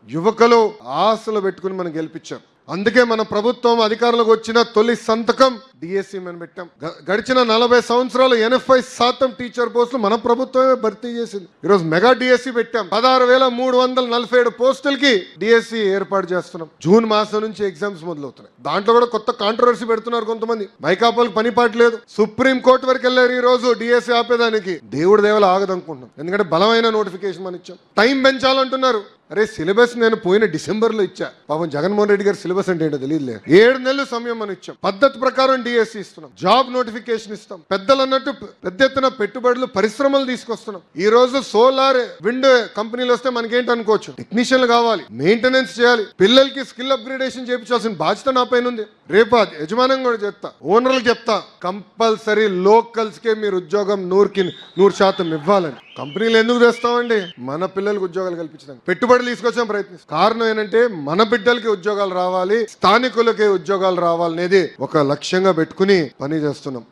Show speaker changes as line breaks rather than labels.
యువకులు ఆశలు పెట్టుకుని మనం గెలిపించాం. అందుకే మన ప్రభుత్వం అధికారంలోకి వచ్చిన తొలి సంతకం డిఎస్సి మనం పెట్టాం. గడిచిన 40 సంవత్సరాలు 80% టీచర్ పోస్టులు మన ప్రభుత్వమే భర్తీ చేసింది. ఈరోజు మెగా డిఎస్సి పెట్టాం. 16,347 పోస్టులకి డిఎస్సి ఏర్పాటు చేస్తున్నాం. జూన్ మాసం నుంచి ఎగ్జామ్స్ మొదలవుతున్నాయి. దాంట్లో కూడా కొత్త కాంట్రవర్సీ పెడుతున్నారు కొంతమంది. మైకాపాలకు పని పాటు లేదు, సుప్రీం కోర్టు వరకు వెళ్ళారు. ఈ రోజు డిఎస్సి ఆపేదానికి దేవుడి దేవలు ఆగదనుకుంటున్నాం. ఎందుకంటే బలమైన నోటిఫికేషన్ మనం ఇచ్చాం. టైం పెంచాలంటున్నారు. అరే సిలబస్ నేను పోయిన డిసెంబర్ లో ఇచ్చా. పాపం జగన్మోహన్ రెడ్డి గారు సిలబస్ అంటే ఏంటో తెలియదులే. 7 నెలలు సమయం మనం ఇచ్చాం. పద్ధతి ప్రకారం డిఎస్సి ఇస్తున్నాం. జాబ్ నోటిఫికేషన్ ఇస్తాం. పెద్దలు అన్నట్టు పెద్ద ఎత్తున పెట్టుబడులు, పరిశ్రమలు తీసుకొస్తున్నాం. ఈ రోజు సోలార్, విండ్ కంపెనీలు వస్తే మనకేంటి అనుకోవచ్చు, టెక్నీషియన్లు కావాలి, మెయింటెనెన్స్ చేయాలి, పిల్లలకి స్కిల్ అప్గ్రేడేషన్ చేయించాల్సిన బాధ్యత నా పైన ఉంది. రేపు యజమానం కూడా చెప్తా, ఓనర్లకు చెప్తా, కంపల్సరీ లోకల్స్ కే మీరు ఉద్యోగం 100% ఇవ్వాలని. కంపెనీలు ఎందుకు తెస్తామండి? మన పిల్లలకు ఉద్యోగాలు కల్పించడానికి పెట్టుబడులు తీసుకొచ్చాం, ప్రయత్నిస్తాం. కారణం ఏంటంటే మన బిడ్డలకి ఉద్యోగాలు రావాలి, స్థానికులకి ఉద్యోగాలు రావాలనేది ఒక లక్ష్యంగా పెట్టుకుని పని చేస్తున్నాం.